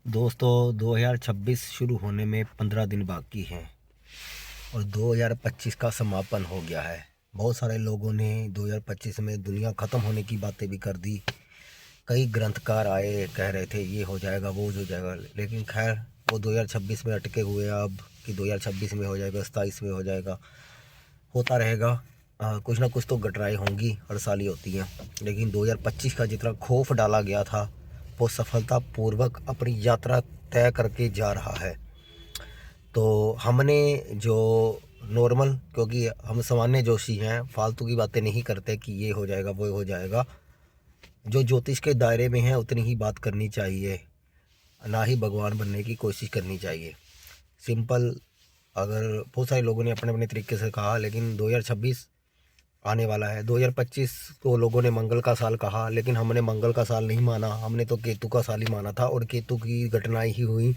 दोस्तों 2026 शुरू होने में 15 दिन बाकी हैं और 2025 का समापन हो गया है। बहुत सारे लोगों ने 2025 में दुनिया ख़त्म होने की बातें भी कर दी। कई ग्रंथकार आए, कह रहे थे ये हो जाएगा वो हो जाएगा, लेकिन खैर वो 2026 में अटके हुए अब कि 2026 में हो जाएगा, 27 में हो जाएगा, होता रहेगा। कुछ ना कुछ तो घटनाएं होंगी, हर साल ही होती हैं। लेकिन 2025 का जितना खौफ डाला गया था वो सफलतापूर्वक अपनी यात्रा तय करके जा रहा है। तो हमने जो नॉर्मल, क्योंकि हम सामान्य जोशी हैं, फालतू की बातें नहीं करते कि ये हो जाएगा वो हो जाएगा। जो ज्योतिष के दायरे में है उतनी ही बात करनी चाहिए, ना ही भगवान बनने की कोशिश करनी चाहिए। सिंपल। अगर बहुत सारे लोगों ने अपने अपने तरीके से कहा, लेकिन 2026 आने वाला है। 2025 को लोगों ने मंगल का साल कहा, लेकिन हमने मंगल का साल नहीं माना, हमने तो केतु का साल ही माना था। और केतु की घटनाएं ही हुई,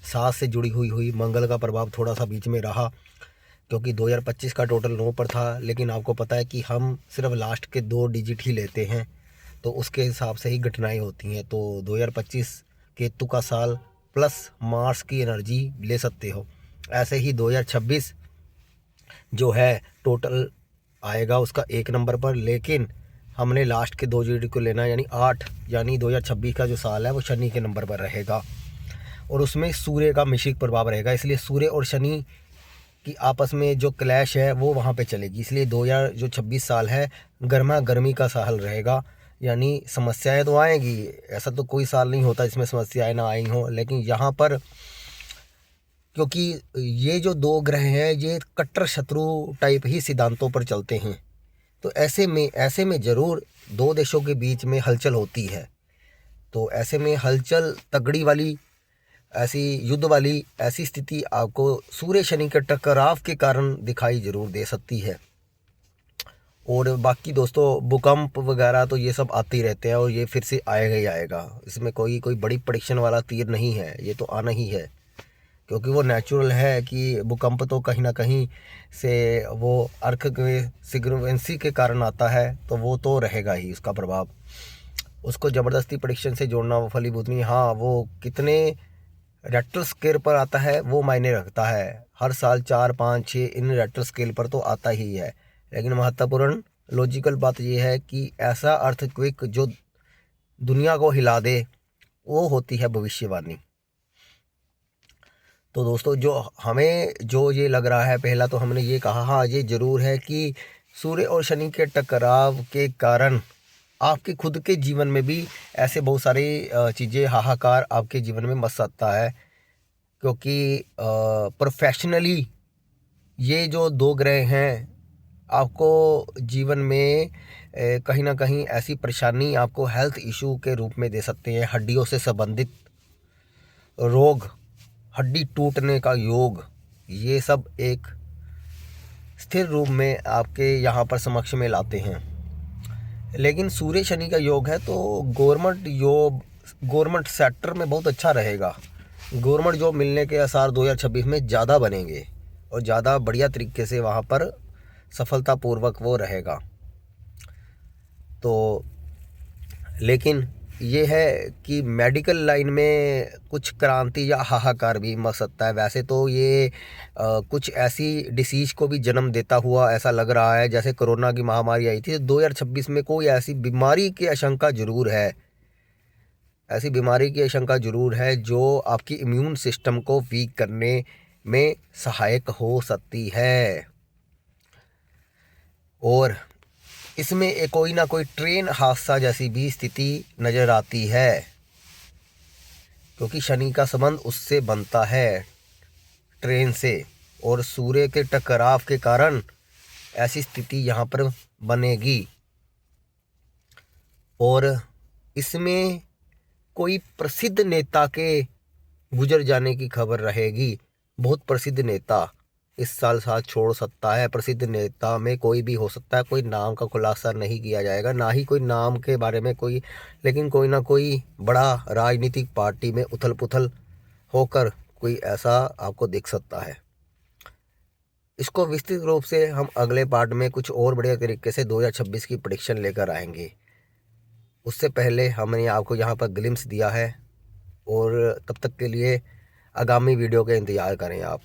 साथ से जुड़ी हुई मंगल का प्रभाव थोड़ा सा बीच में रहा, क्योंकि 2025 का टोटल 9 पर था। लेकिन आपको पता है कि हम सिर्फ लास्ट के 2 डिजिट ही लेते हैं, तो उसके हिसाब से ही घटनाएं होती हैं। तो 2025 केतु का साल प्लस मार्स की एनर्जी ले सकते हो। ऐसे ही 2026 जो है टोटल आएगा उसका 1 नंबर पर, लेकिन हमने लास्ट के 2 डिजिट को लेना है, यानी 8। यानी 2026 का जो साल है वो शनि के नंबर पर रहेगा और उसमें सूर्य का मिश्रित प्रभाव रहेगा। इसलिए सूर्य और शनि की आपस में जो क्लैश है वो वहाँ पे चलेगी। इसलिए 2026 साल है गर्मा गर्मी का साल रहेगा। यानी समस्याएं तो आएंगी, ऐसा तो कोई साल नहीं होता जिसमें समस्याएं ना आई हों, लेकिन यहाँ पर क्योंकि ये जो 2 ग्रह हैं ये कट्टर शत्रु टाइप ही सिद्धांतों पर चलते हैं, तो ऐसे में ज़रूर 2 देशों के बीच में हलचल होती है। तो ऐसे में हलचल तगड़ी वाली, ऐसी युद्ध वाली ऐसी स्थिति आपको सूर्य शनि के टकराव के कारण दिखाई जरूर दे सकती है। और बाकी दोस्तों भूकंप वगैरह तो ये सब आते ही रहते हैं और ये फिर से आएगा ही आएगा। इसमें कोई बड़ी प्रेडिक्शन वाला तीर नहीं है, ये तो आना ही है, क्योंकि वो नेचुरल है कि भूकंप तो कहीं ना कहीं से वो अर्थ के सिग्निफिकेंसी के कारण आता है, तो वो तो रहेगा ही उसका प्रभाव। उसको ज़बरदस्ती प्रेडिक्शन से जोड़ना वो फलीभूत नहीं। हाँ, वो कितने रेक्टर स्केल पर आता है वो मायने रखता है। हर साल 4, 5, 6 इन रेक्टर स्केल पर तो आता ही है, लेकिन महत्वपूर्ण लॉजिकल बात यह है कि ऐसा अर्थक्वेक जो दुनिया को हिला दे वो होती है भविष्यवाणी। तो दोस्तों जो ये लग रहा है, पहला तो हमने ये कहा, हाँ ये ज़रूर है कि सूर्य और शनि के टकराव के कारण आपके खुद के जीवन में भी ऐसे बहुत सारी चीज़ें, हाहाकार आपके जीवन में मच सकता है। क्योंकि प्रोफेशनली ये जो 2 ग्रह हैं आपको जीवन में कहीं ना कहीं ऐसी परेशानी आपको हेल्थ इशू के रूप में दे सकते हैं। हड्डियों से संबंधित रोग, हड्डी टूटने का योग, ये सब एक स्थिर रूप में आपके यहाँ पर समक्ष में लाते हैं। लेकिन सूर्य शनि का योग है तो गवर्नमेंट सेक्टर में बहुत अच्छा रहेगा। गवर्नमेंट जॉब मिलने के आसार 2026 में ज़्यादा बनेंगे और ज़्यादा बढ़िया तरीके से वहाँ पर सफलतापूर्वक वो रहेगा। तो लेकिन ये है कि मेडिकल लाइन में कुछ क्रांति या हाहाकार भी मच सकता है। वैसे तो ये कुछ ऐसी डिसीज़ को भी जन्म देता हुआ ऐसा लग रहा है, जैसे कोरोना की महामारी आई थी। 2026 में कोई ऐसी बीमारी की आशंका ज़रूर है, ऐसी बीमारी की आशंका ज़रूर है जो आपकी इम्यून सिस्टम को वीक करने में सहायक हो सकती है। और इसमें एक कोई ना कोई ट्रेन हादसा जैसी भी स्थिति नज़र आती है, क्योंकि शनि का संबंध उससे बनता है, ट्रेन से। और सूर्य के टकराव के कारण ऐसी स्थिति यहाँ पर बनेगी। और इसमें कोई प्रसिद्ध नेता के गुजर जाने की खबर रहेगी। बहुत प्रसिद्ध नेता इस साल साथ छोड़ सकता है। प्रसिद्ध नेता में कोई भी हो सकता है, कोई नाम का खुलासा नहीं किया जाएगा, ना ही कोई नाम के बारे में कोई, लेकिन कोई ना कोई बड़ा राजनीतिक पार्टी में उथल पुथल होकर कोई ऐसा आपको दिख सकता है। इसको विस्तृत रूप से हम अगले पार्ट में कुछ और बढ़िया तरीके से 2026 की प्रेडिक्शन लेकर आएंगे। उससे पहले हमने आपको यहाँ पर ग्लिम्स दिया है और तब तक के लिए आगामी वीडियो के इंतज़ार करें आप।